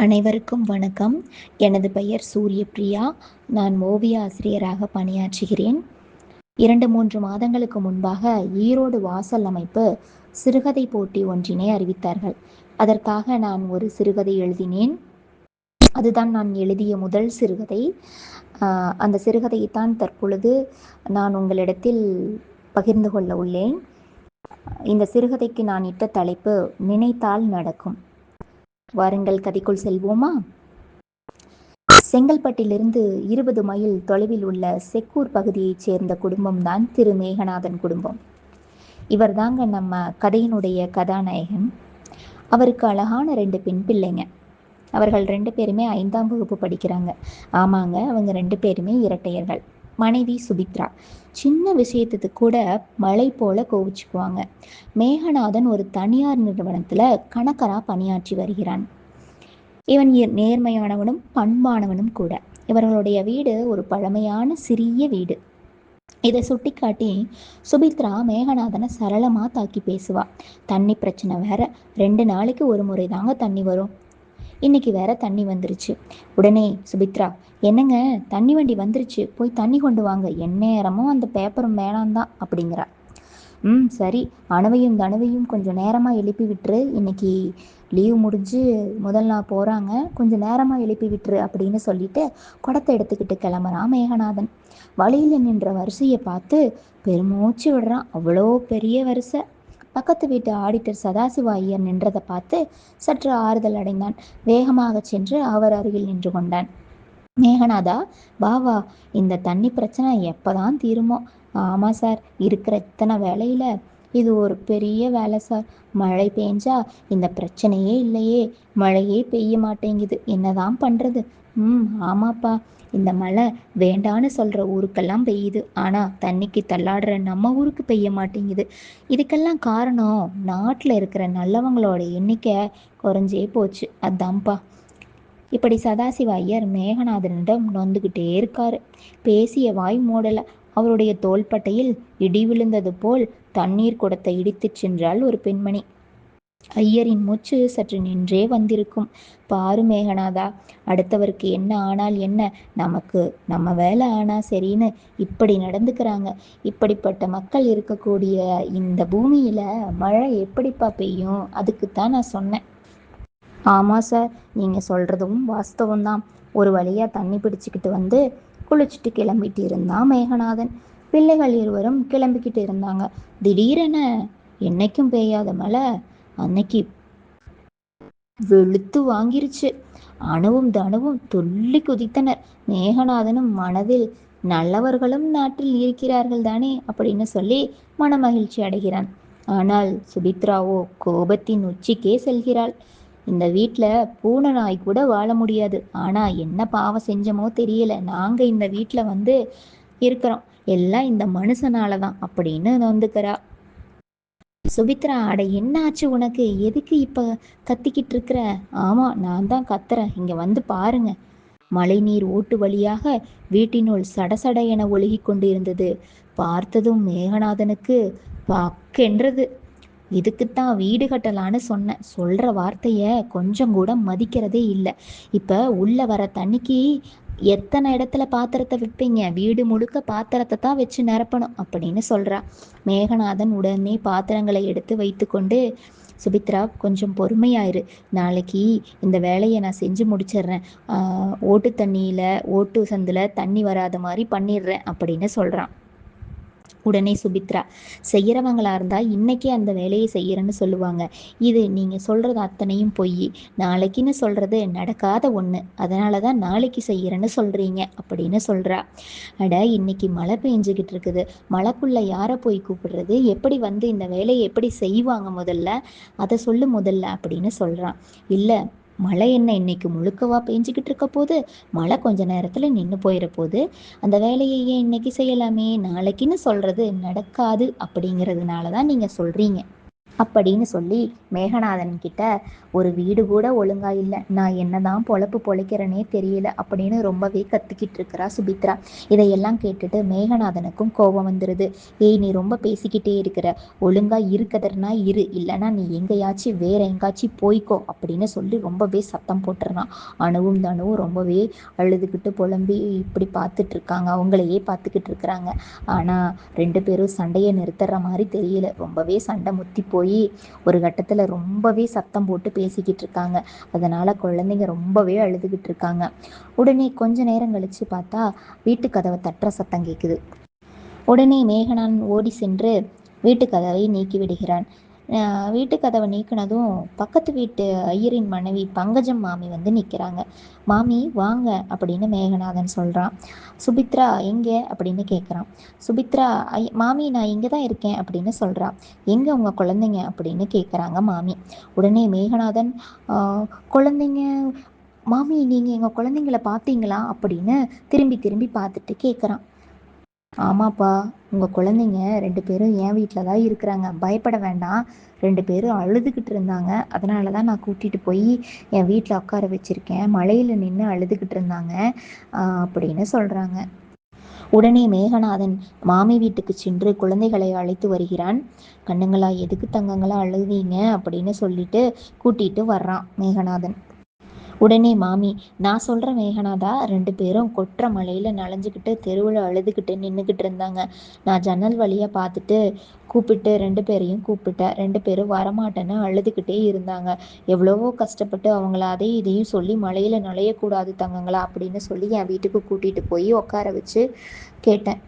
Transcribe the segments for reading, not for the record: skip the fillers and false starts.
அனைவருக்கும் வணக்கம். எனது பெயர் சூரியபிரியா. நான் ஓவிய ஆசிரியராக பணியாற்றுகிறேன். 2-3 மாதங்களுக்கு முன்பாக ஈரோடு வாசல் அமைப்பு சிறுகதை போட்டி ஒன்றினை அறிவித்தார்கள். அதற்காக நான் ஒரு சிறுகதை எழுதினேன். அதுதான் நான் எழுதிய முதல் சிறுகதை. அந்த சிறுகதையைத்தான் தற்பொழுது நான் உங்களிடத்தில் பகிர்ந்து கொள்ள உள்ளேன். இந்த சிறுகதைக்கு நான் இட்ட தலைப்பு நினைத்தால் நடக்கும். வாருங்கள், கதைக்குள் செல்வோமா? செங்கல்பட்டிலிருந்து 20 மைல் தொலைவில் உள்ள செக்கூர் பகுதியைச் சேர்ந்த குடும்பம்தான் திரு மேகநாதன் குடும்பம். இவர் தாங்க நம்ம கதையினுடைய கதாநாயகன். அவருக்கு அழகான 2 பெண் பிள்ளைங்க. அவர்கள் 2 பேருமே 5ஆம் வகுப்பு படிக்கிறாங்க. ஆமாங்க, அவங்க 2 பேருமே இரட்டையர்கள். மனைவி சுபித்ரா. சின்ன விஷயத்துக்கு கூட மழை போல கோவிச்சுக்குவாங்க. மேகநாதன் ஒரு தனியார் நிறுவனத்துல கணக்கரா பணியாற்றி வருகிறான். இவன் நேர்மையானவனும் பண்பானவனும் கூட. இவர்களுடைய வீடு ஒரு பழமையான சிறிய வீடு. இதை சுட்டிக்காட்டி சுபித்ரா மேகநாதனை சரளமா தாக்கி பேசுவா. தண்ணி பிரச்சனை வேற, 2 நாளைக்கு ஒரு முறை தாங்க தண்ணி வரும். இன்னைக்கு வேற தண்ணி வந்துருச்சு. உடனே சுபித்ரா, என்னங்க தண்ணி வண்டி வந்துருச்சு, போய் தண்ணி கொண்டு வாங்க, எந்நேரமும் அந்த பேப்பரும் வேணாந்தான் அப்படிங்கிறா. சரி, அணுவையும் தனுவையும் கொஞ்சம் நேரமாக எழுப்பி விட்டுரு, இன்னைக்கு லீவ் முடிஞ்சு முதல் நாள் போகிறாங்க, கொஞ்சம் நேரமாக எழுப்பி விட்டுரு அப்படின்னு சொல்லிட்டு குடத்தை எடுத்துக்கிட்டு கிளம்புறான் மேகநாதன். வழியில் நின்ற வரிசையை பார்த்து பெருமூச்சு விடுறான். அவ்வளோ பெரிய வரிசை. பக்கத்து வீட்டு ஆடிட்டர் சதாசிவ ஐயர் நின்றதை பார்த்து சற்று ஆறுதல் அடைந்தான். வேகமாக சென்று அவர் அருகில் நின்று கொண்டான். மேகநாதா, வா, இந்த தண்ணி பிரச்சனை எப்போதான் தீருமோ? ஆமாம் சார், இருக்கிற இத்தனை வேலையில் இது ஒரு பெரிய வேலை சார். மழை பெஞ்சா இந்த பிரச்சனையே இல்லையே, மழையே பெய்ய மாட்டேங்குது, என்னதான் பண்ணுறது? ஆமாப்பா, இந்த மழை வேண்டான்னு சொல்கிற ஊருக்கெல்லாம் பெய்யுது, ஆனால் தண்ணிக்கு தள்ளாடுற நம்ம ஊருக்கு பெய்ய மாட்டேங்குது. இதுக்கெல்லாம் காரணம் நாட்டில் இருக்கிற நல்லவங்களோட எண்ணிக்கை குறைஞ்சே போச்சு, அதான்ப்பா. இப்படி சதாசிவ ஐயர் மேகநாதனிடம் நொந்துகிட்டே இருக்காரு. பேசிய வாய் மூடல. அவருடைய தோள்பட்டையில் இடி விழுந்தது போல் தண்ணீர் குடத்தை இடித்துச் சென்றாள் ஒரு பெண்மணி. ஐயரின் மூச்சு சற்று நின்றே வந்திருக்கும். பாரு மேகநாதா, அடுத்தவருக்கு என்ன ஆனால் என்ன, நமக்கு நம்ம வேலை ஆனா சரின்னு இப்படி நடந்துக்கிறாங்க. இப்படிப்பட்ட மக்கள் இருக்கக்கூடிய இந்த பூமியில மழை எப்படிப்பா பெய்யும்? அதுக்குத்தான் நான் சொன்னேன். ஆமாம் சார், நீங்கள் சொல்கிறதும் வாஸ்தவம்தான். ஒரு வழியாக தண்ணி பிடிச்சிக்கிட்டு வந்து குளிச்சுட்டு கிளம்பிட்டு இருந்தான் மேகநாதன். பிள்ளைகள் இருவரும் கிளம்பிக்கிட்டு இருந்தாங்க. திடீரென என்னைக்கும் பெய்யாத மழை அன்னைக்கு வெளுத்து வாங்கிருச்சு. அணுவும் தனுவும் துள்ளி குதித்தனர். மேகநாதனும் மனதில் நல்லவர்களும் நாட்டில் இருக்கிறார்கள் தானே அப்படின்னு சொல்லி மனமகிழ்ச்சி அடைகிறான். ஆனால் சுபித்ராவோ கோபத்தின் உச்சிக்கே செல்கிறாள். இந்த வீட்டில் பூனை நாய் கூட வாழ முடியாது, ஆனால் என்ன பாவம் செஞ்சமோ தெரியல, நாங்கள் இந்த வீட்டில் வந்து இருக்கிறோம், எல்லாம் இந்த மனுஷனால தான் அப்படின்னு வந்துக்கிறா. சுபித்ரா, அட என்ன ஆச்சு உனக்கு? எதுக்கு இப்போ கத்திக்கிட்டு இருக்கிற? ஆமாம், நான் தான் கத்துறேன், இங்கே வந்து பாருங்க. மழைநீர் ஓட்டு வழியாக வீட்டினுள் சடசட என ஒழுகி கொண்டு இருந்தது. பார்த்ததும் மேகநாதனுக்கு பக்கென்றது. இதுக்குத்தான் வீடு கட்டலான்னு சொன்னேன். சொல்ற வார்த்தைய கொஞ்சம் கூட மதிக்கிறதே இல்லை. இப்ப உள்ள வர தண்ணிக்கு எத்தனை இடத்துல பாத்திரத்தை வைப்பீங்க? வீடு முழுக்க பாத்திரத்தை தான் வச்சு நிரப்பணும் அப்படின்னு சொல்றா. மேகநாதன் உடனே பாத்திரங்களை எடுத்து வைத்து கொண்டு, சுபித்ரா கொஞ்சம் பொறுமையாயிரு, நாளைக்கு இந்த வேலையை நான் செஞ்சு முடிச்சிடுறேன், ஓட்டு தண்ணியில ஓட்டு சந்தில் தண்ணி வராத மாதிரி பண்ணிடுறேன் அப்படின்னு சொல்றான். உடனே சுபித்ரா, செய்யறவங்களா இருந்தா இன்னைக்கே அந்த வேலையை செய்யறேன்னு சொல்லுவாங்க. இது நீங்க சொல்றது அத்தனையும் பொய். நாளைக்குன்னு சொல்றது நடக்காத ஒண்ணு, அதனாலதான் நாளைக்கு செய்யறேன்னு சொல்றீங்க அப்படின்னு சொல்றா. அட, இன்னைக்கு மழை பெஞ்சுக்கிட்டு இருக்குது, மழைக்குள்ள யாரை போய் கூப்பிடுறது? எப்படி வந்து இந்த வேலையை எப்படி செய்வாங்க? முதல்ல அதை சொல்லு முதல்ல அப்படின்னு சொல்றான். இல்ல, மழை என்ன இன்னைக்கு முழுக்கவா பெஞ்சிக்கிட்டு இருக்க போது? மழை கொஞ்ச நேரத்துல நின்று போயிட போது. அந்த வேலையை ஏன் இன்னைக்கு செய்யலாமே, நாளைக்குன்னு சொல்றது நடக்காது அப்படிங்கிறதுனால தான் நீங்க சொல்றீங்க. அப்படின்னு சொல்லி மேகநாதன் கிட்ட, ஒரு வீடு கூட ஒழுங்கா இல்லை, நான் என்னதான் பொழப்பு பொழைக்கிறேனே தெரியல அப்படின்னு ரொம்பவே கத்திக்கிட்டு இருக்கிறா சுபித்ரா. இதையெல்லாம் கேட்டுட்டு மேகநாதனுக்கும் கோபம் வந்துடுது. ஏய், நீ ரொம்ப பேசிக்கிட்டே இருக்கிற, ஒழுங்கா இருக்கதர்னா இரு, இல்லைன்னா நீ எங்கேயாச்சும் வேற எங்காச்சும் போய்க்கோ அப்படின்னு சொல்லி ரொம்பவே சத்தம் போட்டுறான். அணுவும் தனுவும் ரொம்பவே அழுதுகிட்டு புலம்பி இப்படி பார்த்துட்டு இருக்காங்க, அவங்களையே பார்த்துக்கிட்டு இருக்கிறாங்க. ஆனால் ரெண்டு பேரும் சண்டையை நிறுத்துற மாதிரி தெரியல. ரொம்பவே சண்டை முத்தி போய் ஒரு கட்டத்தில் ரொம்பவே சத்தம் போட்டு பேசிக்கிட்டு இருக்காங்க. அதனால குழந்தைங்க ரொம்பவே அழுதுகிட்டு இருக்காங்க. உடனே கொஞ்ச நேரம் கழிச்சு பார்த்தா வீட்டு கதவை தட்டுற சத்தம் கேட்குது. உடனே மேகனான் ஓடி சென்று வீட்டு கதவை நீக்கி விடுகிறான். வீட்டு கதவை நீக்கினதும் பக்கத்து வீட்டு ஐயரின் மனைவி பங்கஜம் மாமி வந்து நிற்கிறாங்க. மாமி வாங்க அப்படின்னு மேகநாதன் சொல்கிறான். சுபித்ரா எங்கே அப்படின்னு கேட்குறான். சுபித்ரா மாமி நான் இங்கே தான் இருக்கேன் அப்படின்னு சொல்கிறான். எங்கே உங்கள் குழந்தைங்க அப்படின்னு கேட்குறாங்க மாமி. உடனே மேகநாதன் குழந்தைங்க மாமி, நீங்கள் எங்கள் குழந்தைங்கள பார்த்தீங்களா அப்படின்னு திரும்பி திரும்பி பார்த்துட்டு கேட்குறான். ஆமாப்பா, உங்கள் குழந்தைங்க ரெண்டு பேரும் என் வீட்டில் தான் இருக்கிறாங்க, பயப்பட வேண்டாம். ரெண்டு பேரும் அழுதுகிட்டு இருந்தாங்க, அதனால தான் நான் கூட்டிகிட்டு போய் என் வீட்டில் உட்கார வச்சுருக்கேன். மழையில் நின்று அழுதுகிட்டு இருந்தாங்க அப்படின்னு சொல்கிறாங்க. உடனே மேகநாதன் மாமி வீட்டுக்கு சென்று குழந்தைகளை அழைத்து வருகிறான். கண்ணுங்களா, எதுக்கு தங்கங்களா அழுவீங்க அப்படின்னு சொல்லிட்டு கூட்டிகிட்டு வர்றான் மேகநாதன். உடனே மாமி, நான் சொல்கிற மேகநாதா, ரெண்டு பேரும் கொற்ற மலையில் நனைஞ்சிக்கிட்டு தெருவில் அழுதுகிட்டு நின்றுக்கிட்டு இருந்தாங்க. நான் ஜன்னல் வழியாக பார்த்துட்டு கூப்பிட்டு ரெண்டு பேரையும் கூப்பிட்டேன். ரெண்டு பேரும் வரமாட்டேன்னு அழுதுகிட்டே இருந்தாங்க. எவ்வளவோ கஷ்டப்பட்டு அவங்கள அதையும் இதையும் சொல்லி மலையில் நுழையக்கூடாது தங்கங்களா அப்படின்னு சொல்லி என் வீட்டுக்கு கூட்டிகிட்டு போய் உட்கார வச்சு கேட்டேன்.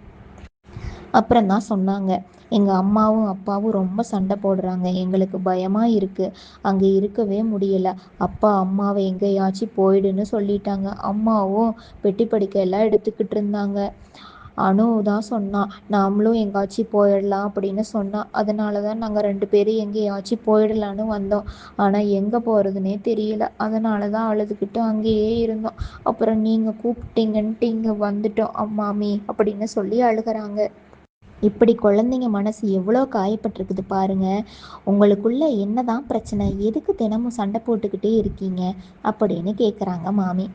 அப்புறம்தான் சொன்னாங்க, எங்கள் அம்மாவும் அப்பாவும் ரொம்ப சண்டை போடுறாங்க, எங்களுக்கு பயமாக இருக்குது, அங்கே இருக்கவே முடியலை. அப்பா அம்மாவை எங்கேயாச்சும் போயிடுன்னு சொல்லிட்டாங்க. அம்மாவும் பெட்டி படிக்கையெல்லாம் எடுத்துக்கிட்டு இருந்தாங்க. அனு தான் சொன்னான், நாமளும் எங்காச்சும் போயிடலாம் அப்படின்னு சொன்னான். அதனால தான் நாங்கள் ரெண்டு பேரும் எங்கேயாச்சும் போயிடலான்னு வந்தோம். ஆனால் எங்கே போகிறதுனே தெரியல. அதனால தான் அழுதுகிட்டு அங்கேயே இருந்தோம். அப்புறம் நீங்கள் கூப்பிட்டீங்கன்ட்டு இங்கே வந்துட்டோம் அம்மாமி அப்படின்னு சொல்லி அழுகிறாங்க. இப்படி குழந்தைங்க மனசு எவ்வளோ காயப்பட்டிருக்குது பாருங்க. உங்களுக்குள்ள என்னதான் பிரச்சனை, எதுக்கு தினமும் சண்டை போட்டுக்கிட்டே இருக்கீங்க அப்படின்னு கேட்குறாங்க மாமி.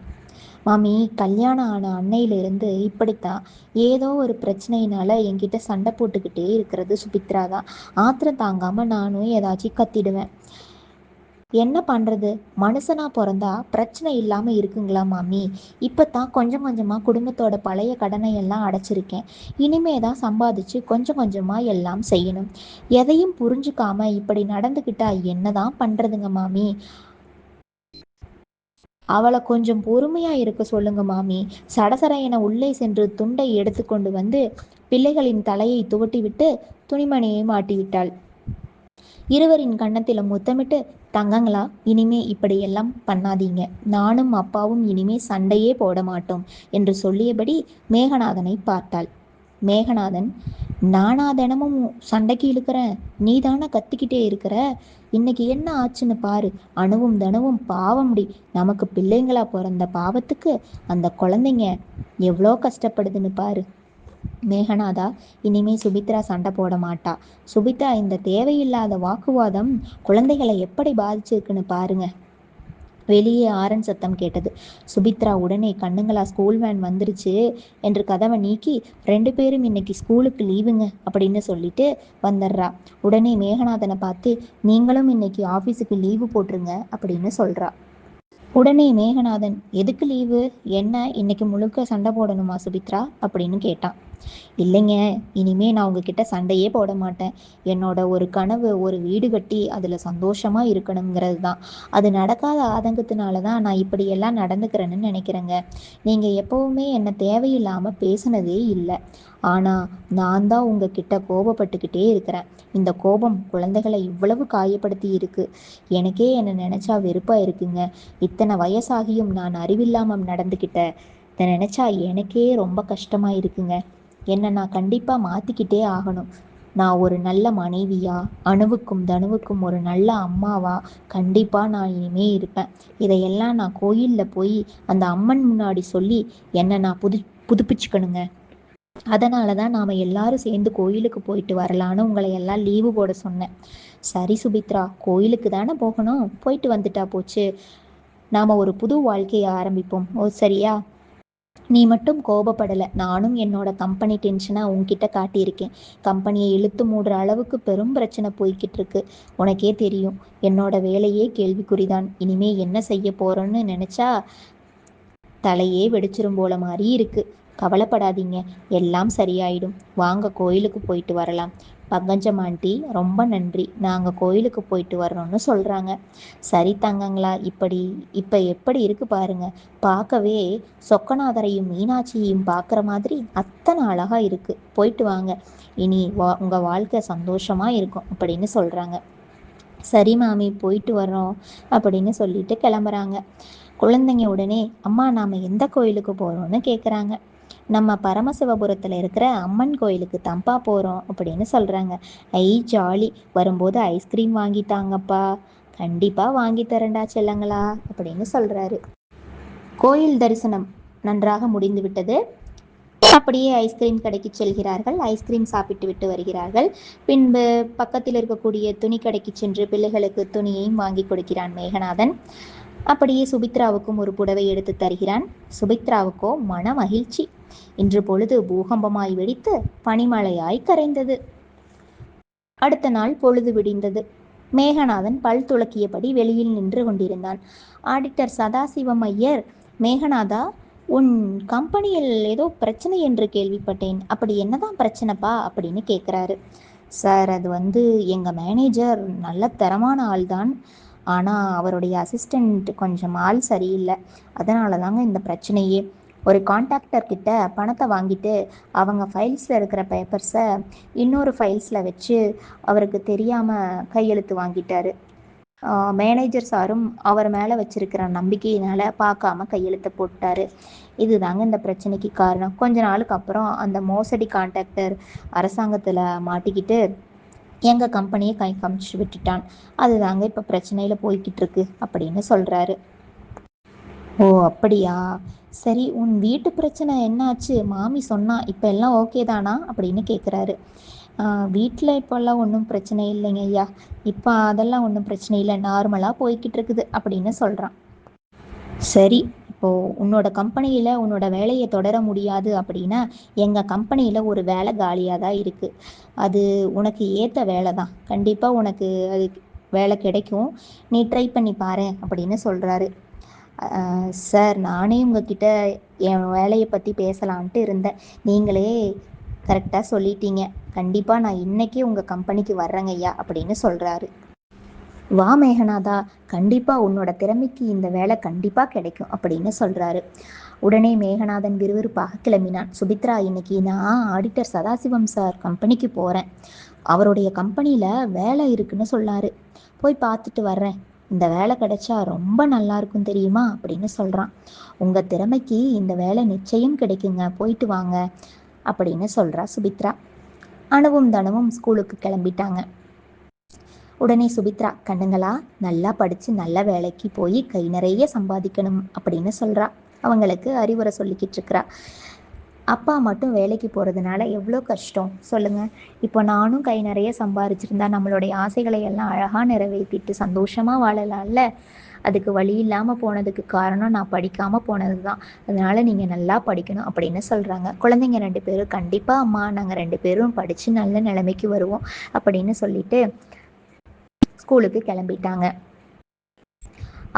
மாமி, கல்யாணம் ஆன அன்னையிலிருந்து இப்படித்தான், ஏதோ ஒரு பிரச்சனையினால என்கிட்ட சண்டை போட்டுக்கிட்டே இருக்கிறது சுபித்ரா தான். ஆத்திரம் தாங்காமல் நானும் ஏதாச்சும் கத்திடுவேன். என்ன பண்ணுறது, மனுஷனாக பிறந்தா பிரச்சனை இல்லாமல் இருக்குங்களா மாமி? இப்போ தான் கொஞ்சம் கொஞ்சமாக குடும்பத்தோட பழைய கடனை எல்லாம் அடைச்சிருக்கேன். இனிமே தான் சம்பாதிச்சு கொஞ்சம் கொஞ்சமாக எல்லாம் செய்யணும். எதையும் புரிஞ்சுக்காம இப்படி நடந்துக்கிட்டா என்ன தான் பண்ணுறதுங்க மாமி? அவளை கொஞ்சம் பொறுமையாக இருக்க சொல்லுங்க மாமி. சடசர என உள்ளே சென்று துண்டை எடுத்து கொண்டு வந்து பிள்ளைகளின் தலையை துவட்டிவிட்டு துணிமணியை மாட்டிவிட்டாள். இருவரின் கன்னத்திலும் முத்தமிட்டு, தங்கங்களா, இனிமே இப்படியெல்லாம் பண்ணாதீங்க, நானும் அப்பாவும் இனிமே சண்டையே போட மாட்டோம் என்று சொல்லியபடி மேகநாதனை பார்த்தாள். மேகநாதன், நானா தினமும் சண்டைக்கு இழுக்கிறேன், நீ தானே கத்திக்கிட்டே இருக்கிற, இன்னைக்கு என்ன ஆச்சுன்னு பாரு. அணுவும் தனுவும் பாவம்டி, நமக்கு பிள்ளைங்களா பிறந்த பாவத்துக்கு அந்த குழந்தைங்க எவ்வளோ கஷ்டப்படுதுன்னு பாரு. மேகநாதா, இனிமே சுபித்ரா சண்டை போட மாட்டா. சுபித்ரா இந்த தேவையில்லாத வாக்குவாதம் குழந்தைகளை எப்படி பாதிச்சிருக்குன்னு பாருங்க. வெளியே ஆரன் சத்தம் கேட்டது. சுபித்ரா உடனே, கண்ணுங்களா, ஸ்கூல் வேன் வந்துருச்சு என்று கதவை நீக்கி, ரெண்டு பேரும் இன்னைக்கு ஸ்கூலுக்கு லீவுங்க அப்படின்னு சொல்லிட்டு வந்துடுறா. உடனே மேகநாதனை பார்த்து, நீங்களும் இன்னைக்கு ஆஃபீஸுக்கு லீவு போட்டுருங்க அப்படின்னு சொல்றா. உடனே மேகநாதன், எதுக்கு லீவு, என்ன இன்னைக்கு முழுக்க சண்டை போடணுமா சுபித்ரா அப்படின்னு கேட்டான். இல்லைங்க, இனிமே நான் உங்ககிட்ட சண்டையே போட மாட்டேன். என்னோட ஒரு கனவு ஒரு வீடு கட்டி அதில் சந்தோஷமாக இருக்கணுங்கிறது தான். அது நடக்காத ஆதங்கத்தினால தான் நான் இப்படியெல்லாம் நடந்துக்கிறேன்னு நினைக்கிறேங்க. நீங்கள் எப்போவுமே என்னை தேவையில்லாமல் பேசுனதே இல்லை. ஆனால் நான் தான் உங்ககிட்ட கோபப்பட்டுக்கிட்டே இருக்கிறேன். இந்த கோபம் குழந்தைகளை இவ்வளவு காயப்படுத்தி இருக்கு. எனக்கே என்னை நினச்சா வெறுப்பாக இருக்குங்க. இத்தனை வயசாகியும் நான் அறிவில்லாமல் நடந்துக்கிட்டேன். இதை நினச்சா எனக்கே ரொம்ப கஷ்டமாக இருக்குங்க. என்னை நான் கண்டிப்பாக மாற்றிக்கிட்டே ஆகணும். நான் ஒரு நல்ல மனைவியா, அணுவுக்கும் தனுவுக்கும் ஒரு நல்ல அம்மாவா கண்டிப்பாக நான் இனிமே இருப்பேன். இதையெல்லாம் நான் கோயிலில் போய் அந்த அம்மன் முன்னாடி சொல்லி என்னை நான் புதுப்பிச்சுக்கணுங்க. அதனால தான் நாம் எல்லாரும் சேர்ந்து கோயிலுக்கு போயிட்டு வரலான்னு உங்களை எல்லாம் லீவு போட சொன்னேன். சரி சுபித்ரா, கோயிலுக்கு தானே போகணும், போயிட்டு வந்துட்டா போச்சு. நாம ஒரு புது வாழ்க்கையை ஆரம்பிப்போம். ஓ சரியா? நீ மட்டும் கோபப்படலை. நானும் என்னோட கம்பெனி டென்ஷனை உன்கிட்ட காட்டியிருக்கேன். கம்பெனியை இழுத்து மூடுற அளவுக்கு பெரும் பிரச்சனை போய்கிட்டு இருக்கு. உனக்கே தெரியும், என்னோட வேலையே கேள்விக்குறிதான். இனிமே என்ன செய்ய போறோன்னு நினைச்சா தலையே வெடிச்சிரும் போல மாதிரி இருக்கு. கவலைப்படாதீங்க, எல்லாம் சரியாயிடும். வாங்க கோயிலுக்கு போயிட்டு வரலாம். பங்கஜம் ஆண்டி ரொம்ப நன்றி, நாங்கள் கோயிலுக்கு போயிட்டு வரணும்னு சொல்கிறாங்க. சரி தங்கங்களா, இப்போ எப்படி இருக்கு பாருங்க. பார்க்கவே சொக்கநாதரையும் மீனாட்சியையும் பார்க்குற மாதிரி அத்தனை அழகாக இருக்குது. போயிட்டு வாங்க, இனி உங்கள் வாழ்க்கை சந்தோஷமாக இருக்கும் அப்படின்னு சொல்கிறாங்க. சரி மாமி, போயிட்டு வர்றோம் அப்படின்னு சொல்லிட்டு கிளம்புறாங்க. குழந்தைங்க உடனே அம்மா நாம் எந்த கோயிலுக்கு போகிறோன்னு கேட்குறாங்க. நம்ம பரமசிவபுரத்தில் இருக்கிற அம்மன் கோயிலுக்கு தம்பா போகிறோம் அப்படின்னு சொல்கிறாங்க. ஐ ஜாலி, வரும்போது ஐஸ்கிரீம் வாங்கிட்டாங்கப்பா. கண்டிப்பாக வாங்கி தரேன்டா செல்லங்களா அப்படின்னு சொல்கிறாரு. கோயில் தரிசனம் நன்றாக முடிந்து விட்டது. அப்படியே ஐஸ்கிரீம் கடைக்கு செல்கிறார்கள். ஐஸ்கிரீம் சாப்பிட்டு விட்டு வருகிறார்கள். பின்பு பக்கத்தில் இருக்கக்கூடிய துணி கடைக்கு சென்று பிள்ளைகளுக்கு துணியையும் வாங்கி கொடுக்கிறான் மேகநாதன். அப்படியே சுபித்ராவுக்கும் ஒரு புடவை எடுத்து தருகிறான். சுபித்ராவுக்கோ மன மகிழ்ச்சி. இன்று பொழுது பூகம்பமாய் வெடித்து பனிமழையாய் கரைந்தது. அடுத்த நாள் பொழுது விடிந்தது. மேகநாதன் பல் துளக்கியபடி வெளியில் நின்று கொண்டிருந்தான். ஆடிட்டர் சதாசிவம் ஐயர், மேகநாதா, உன் கம்பெனியில் ஏதோ பிரச்சனை என்று கேள்விப்பட்டேன். அப்படி என்னதான் பிரச்சனைப்பா அப்படின்னு கேட்குறாரு. சார், அது எங்கள் மேனேஜர் நல்ல தரமான ஆள் தான். ஆனால் அவருடைய அசிஸ்டண்ட் கொஞ்சம் ஆள் சரியில்லை. அதனால தாங்க இந்த பிரச்சனையே. ஒரு கான்ட்ராக்டர் கிட்ட பணத்தை வாங்கிட்டு அவங்க ஃபைல்ஸில் இருக்கிற பேப்பர்ஸை இன்னொரு ஃபைல்ஸில் வச்சு அவருக்கு தெரியாமல் கையெழுத்து வாங்கிட்டாரு. மேனேஜர் சாரும் அவர் மேலே வச்சிருக்கிற நம்பிக்கையினால் பார்க்காம கையெழுத்தை போட்டார். இதுதாங்க இந்த பிரச்சனைக்கு காரணம். கொஞ்ச நாளுக்கு அப்புறம் அந்த மோசடி கான்ட்ராக்டர் அரசாங்கத்தில் மாட்டிக்கிட்டு எங்கள் கம்பெனியை கை காமிச்சு விட்டுட்டான். அதுதாங்க இப்போ பிரச்சனையில் போய்கிட்டு இருக்கு அப்படின்னு சொல்கிறாரு. ஓ அப்படியா, சரி, உன் வீட்டு பிரச்சனை என்னாச்சு? மாமி சொன்னா, இப்போ எல்லாம் ஓகே தானா அப்படின்னு கேட்குறாரு. வீட்டில் இப்போல்லாம் ஒன்றும் பிரச்சனை இல்லைங்க ஐயா. இப்போ அதெல்லாம் ஒன்றும் பிரச்சனை இல்லை, நார்மலாக போய்கிட்டு இருக்குது அப்படின்னு சொல்கிறான். சரி, இப்போது உன்னோட கம்பெனியில் உன்னோட வேலையை தொடர முடியாது அப்படின்னா எங்கள் கம்பெனியில் ஒரு வேலை காலியாக தான் இருக்குது. அது உனக்கு ஏற்ற வேலை தான். கண்டிப்பாக உனக்கு அது வேலை கிடைக்கும். நீ ட்ரை பண்ணி பாரு அப்படின்னு சொல்கிறாரு. சார், நானே உங்ககிட்ட என் வேலையை பற்றி பேசலான்ட்டு இருந்தேன். நீங்களே கரெக்டாக சொல்லிட்டீங்க. கண்டிப்பாக நான் இன்னைக்கே உங்கள் கம்பெனிக்கு வர்றேங்க ஐயா அப்படின்னு சொல்கிறாரு. வா மேகநாதா, கண்டிப்பாக உன்னோட திறமைக்கு இந்த வேலை கண்டிப்பாக கிடைக்கும் அப்படின்னு சொல்கிறாரு. உடனே மேகநாதன் விறுவிறுப்பாக கிளம்பினான். சுபித்ரா, இன்னைக்கு நான் ஆடிட்டர் சதாசிவம் சார் கம்பெனிக்கு போகிறேன். அவருடைய கம்பெனியில் வேலை இருக்குன்னு சொன்னார். போய் பார்த்துட்டு வர்றேன். இந்த வேலை கிடைச்சா ரொம்ப நல்லா இருக்கும் தெரியுமா அப்படின்னு சொல்கிறான். உங்கள் திறமைக்கு இந்த வேலை நிச்சயம் கிடைக்குங்க, போயிட்டு வாங்க அப்படின்னு சொல்கிறா சுபித்ரா. அணுவும் தனமும் ஸ்கூலுக்கு கிளம்பிட்டாங்க. உடனே சுபித்ரா, கண்ணுங்களா, நல்லா படித்து நல்ல வேலைக்கு போய் கை நிறைய சம்பாதிக்கணும் அப்படின்னு சொல்கிறா. அவங்களுக்கு அறிவுரை சொல்லிக்கிட்டு இருக்கிறா. அப்பா மட்டும் வேலைக்கு போகிறதுனால எவ்வளோ கஷ்டம் சொல்லுங்கள். இப்போ நானும் கை நிறைய சம்பாதிச்சிருந்தா நம்மளுடைய ஆசைகளை எல்லாம் அழகாக நிறைவேற்றிட்டு சந்தோஷமாக வாழலாம்ல. அதுக்கு வழி இல்லாமல் போனதுக்கு காரணம் நான் படிக்காமல் போனது தான். அதனால் நீங்கள் நல்லா படிக்கணும் அப்படின்னு சொல்கிறாங்க. குழந்தைங்க 2 பேரும், கண்டிப்பாக அம்மா, நாங்கள் 2 பேரும் படித்து நல்ல நிலைமைக்கு வருவோம் அப்படின்னு சொல்லிட்டு ஸ்கூலுக்கு கிளம்பிட்டாங்க.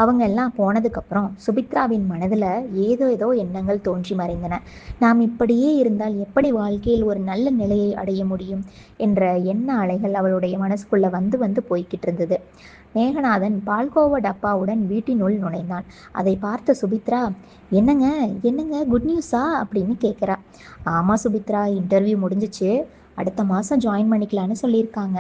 அவங்க எல்லாம் போனதுக்கப்புறம் சுபித்ராவின் மனதில் ஏதோ எண்ணங்கள் தோன்றி மறைந்தன. நாம் இப்படியே இருந்தால் எப்படி வாழ்க்கையில் ஒரு நல்ல நிலையை அடைய முடியும் என்ற எண்ண அலைகள் அவளுடைய மனசுக்குள்ள வந்து போய்கிட்டு இருந்தது. மேகநாதன் பால்கோவா டப்பாவுடன் வீட்டினுள் நுழைந்தான். அதை பார்த்த சுபித்ரா, என்னங்க குட் நியூஸா அப்படின்னு கேட்குறா. ஆமாம் சுபித்ரா, இன்டர்வியூ முடிஞ்சிச்சு. அடுத்த மாதம் ஜாயின் பண்ணிக்கலான்னு சொல்லியிருக்காங்க.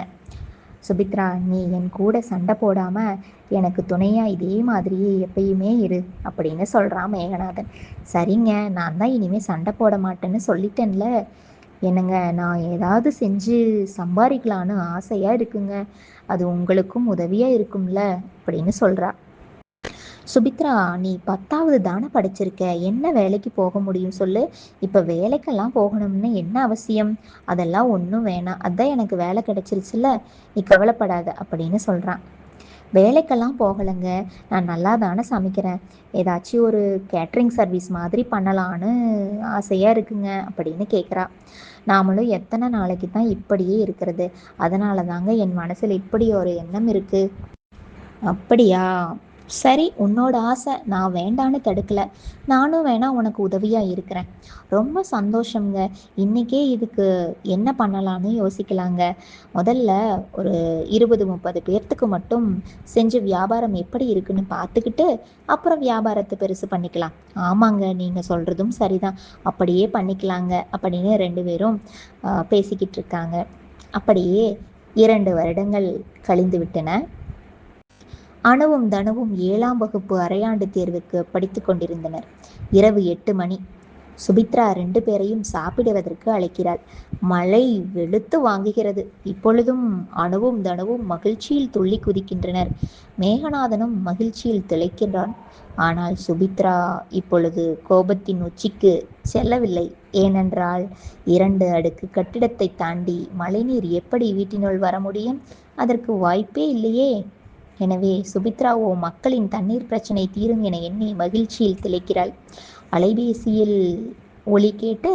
சுபித்ரா, நீ என் கூட சண்டை போடாமல் எனக்கு துணையாக இதே மாதிரியே எப்பயுமே இரு அப்படின்னு சொல்கிறான் மேகநாதன். சரிங்க, நான் தான் இனிமேல் சண்டை போட மாட்டேன்னு சொல்லிட்டேன்ல. என்னங்க, நான் ஏதாவது செஞ்சு சம்பாதிக்கலான்னு ஆசையாக இருக்குங்க. அது உங்களுக்கும் உதவியாக இருக்கும்ல அப்படின்னு சொல்கிறா. சுபித்ரா, நீ 10வது தானே படிச்சிருக்க, என்ன வேலைக்கு போக முடியும் சொல்லு? இப்போ வேலைக்கெல்லாம் போகணும்னு என்ன அவசியம்? அதெல்லாம் ஒன்றும் வேணாம், அதான் எனக்கு வேலை கிடைச்சிருச்சுல, நீ கவலைப்படாத அப்படின்னு சொல்கிறான். வேலைக்கெல்லாம் போகலைங்க, நான் நல்லா தானே சமைக்கிறேன், ஏதாச்சும் ஒரு கேட்ரிங் சர்வீஸ் மாதிரி பண்ணலான்னு ஆசையாக இருக்குங்க அப்படின்னு கேட்குறா. நாமளும் எத்தனை நாளைக்கு தான் இப்படியே இருக்கிறது, அதனால தாங்க என் மனசில் இப்படி ஒரு எண்ணம் இருக்குது. அப்படியா? சரி, உன்னோட ஆசை, நான் வேண்டான்னு தடுக்கல, நானும் வேணா உனக்கு உதவியா இருக்கிறேன். ரொம்ப சந்தோஷங்க. இன்னைக்கே இதுக்கு என்ன பண்ணலான்னு யோசிக்கலாங்க. முதல்ல ஒரு 20-30 பேர்த்துக்கு மட்டும் செஞ்சு வியாபாரம் எப்படி இருக்குன்னு பார்த்துக்கிட்டு அப்புறம் வியாபாரத்தை பெருசு பண்ணிக்கலாம். ஆமாங்க, நீங்க சொல்றதும் சரிதான், அப்படியே பண்ணிக்கலாங்க அப்படின்னு 2 பேரும் பேசிக்கிட்டு இருக்காங்க. அப்படியே 2 வருடங்கள் கழிந்து விட்டன. அணுவும் தனுவும் 7ஆம் வகுப்பு அரையாண்டு தேர்வுக்கு படித்து கொண்டிருந்தனர். இரவு 8 மணி. சுபித்ரா 2 பேரையும் சாப்பிடுவதற்கு அழைக்கிறாள். மழை வெளுத்து வாங்குகிறது. இப்பொழுதும் அணுவும் தனுவும் மகிழ்ச்சியில் துள்ளி குதிக்கின்றனர். மேகநாதனும் மகிழ்ச்சியில் திளைக்கின்றான். ஆனால் சுபித்ரா இப்பொழுது கோபத்தின் உச்சிக்கு செல்லவில்லை. ஏனென்றால் 2 அடுக்கு கட்டிடத்தை தாண்டி மழைநீர் எப்படி வீட்டினுள் வர முடியும்? அதற்கு வாய்ப்பே இல்லையே. எனவே சுபித்ராவோ மக்களின் தண்ணீர் பிரச்சனை தீரும் என எண்ணி மகிழ்ச்சியில் திளைக்கிறாள். அலைபேசியில் ஒலி கேட்டு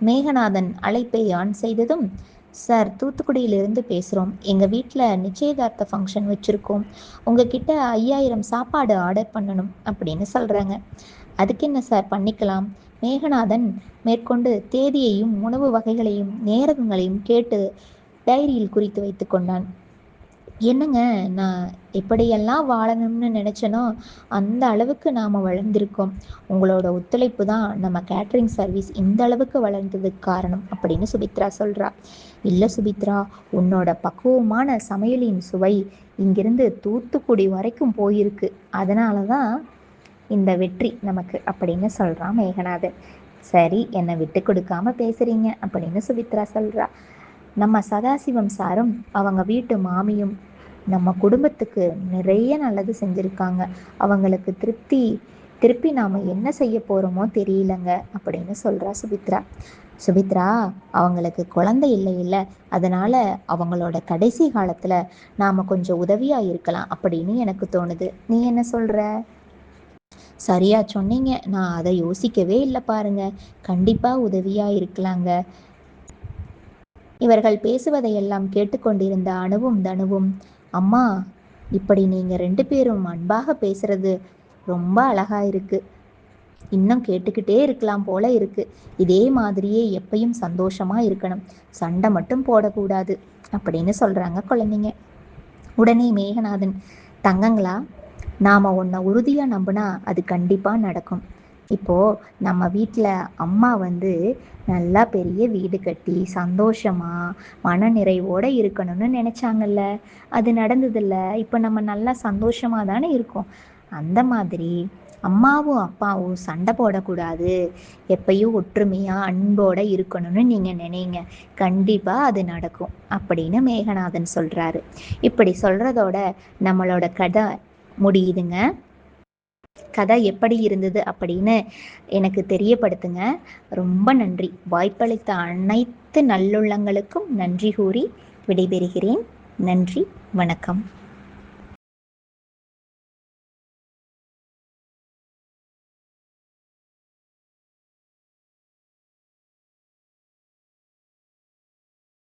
மேகநாதன் அழைப்பை ஆன் செய்ததும், சார், தூத்துக்குடியிலிருந்து பேசுகிறோம், எங்கள் வீட்டில் நிச்சயதார்த்த ஃபங்க்ஷன் வச்சுருக்கோம், உங்ககிட்ட 5000 சாப்பாடு ஆர்டர் பண்ணணும் அப்படின்னு சொல்கிறாங்க. அதுக்கு என்ன சார், பண்ணிக்கலாம். மேகநாதன் மேற்கொண்டு தேதியையும் உணவு வகைகளையும் நேரங்களையும் கேட்டு டைரியில் குறித்து வைத்து கொண்டான். என்னங்க, நான் எப்படியெல்லாம் வாழணும்னு நினச்சனோ அந்த அளவுக்கு நாம் வளர்ந்திருக்கோம். உங்களோட ஒத்துழைப்பு தான் நம்ம கேட்ரிங் சர்வீஸ் இந்த அளவுக்கு வளர்ந்ததுக்கு காரணம் அப்படின்னு சுபித்ரா சொல்கிறா. இல்லை சுபித்ரா, உன்னோட பக்குவமான சமையலின் சுவை இங்கிருந்து தூத்துக்குடி வரைக்கும் போயிருக்கு, அதனால தான் இந்த வெற்றி நமக்கு அப்படின்னு சொல்கிறான் மேகநாதன். சரி, என்னை விட்டு கொடுக்காம பேசுகிறீங்க அப்படின்னு சுபித்ரா சொல்கிறா. நம்ம சதாசிவம் சாரும் அவங்க வீட்டு மாமியும் நம்ம குடும்பத்துக்கு நிறைய நல்லது செஞ்சுருக்காங்க. அவங்களுக்கு திருப்பி நாம் என்ன செய்ய போகிறோமோ தெரியலங்க அப்படின்னு சொல்கிறா சுபித்ரா. சுபித்ரா, அவங்களுக்கு குழந்தை இல்லை, அதனால் அவங்களோட கடைசி காலத்தில் நாம் கொஞ்சம் உதவியாக இருக்கலாம் அப்படின்னு எனக்கு தோணுது. நீ என்ன சொல்கிற? சரியா சொன்னீங்க, நான் அதை யோசிக்கவே இல்லை பாருங்க. கண்டிப்பாக உதவியாக இருக்கலாங்க. இவர்கள் பேசுவதையெல்லாம் கேட்டுக்கொண்டிருந்த அணுவும் தனுவும், அம்மா, இப்படி நீங்கள் 2 பேரும் அன்பாக பேசுறது ரொம்ப அழகா இருக்கு, இன்னும் கேட்டுக்கிட்டே இருக்கலாம் போல இருக்கு. இதே மாதிரியே எப்பயும் சந்தோஷமா இருக்கணும், சண்டை மட்டும் போடக்கூடாது அப்படின்னு சொல்றாங்க குழந்தைங்க. உடனே மேகநாதன், தங்கங்களா, நாம் உன்னை உறுதியாக நம்பினா அது கண்டிப்பாக நடக்கும். இப்போது நம்ம வீட்டில் அம்மா நல்லா பெரிய வீடு கட்டி சந்தோஷமாக மன நிறைவோடு இருக்கணும்னு நினச்சாங்கல்ல, அது நடந்ததில்ல. இப்போ நம்ம நல்லா சந்தோஷமாக தானே இருக்கோம். அந்த மாதிரி அம்மாவும் அப்பாவும் சண்டை போடக்கூடாது, எப்பயும் ஒற்றுமையாக அன்போடு இருக்கணும்னு நீங்கள் நினைங்க, கண்டிப்பாக அது நடக்கும் அப்படின்னு மேகநாதன் சொல்கிறாரு. இப்படி சொல்கிறதோட நம்மளோட கதை முடியுதுங்க. கதை எப்படி இருந்தது அப்படின்னு எனக்கு தெரியப்படுத்துங்க. ரொம்ப நன்றி. வாய்ப்பளித்த அனைத்து நல்லுள்ளங்களுக்கும் நன்றி கூறி விடைபெறுகிறேன். நன்றி, வணக்கம்.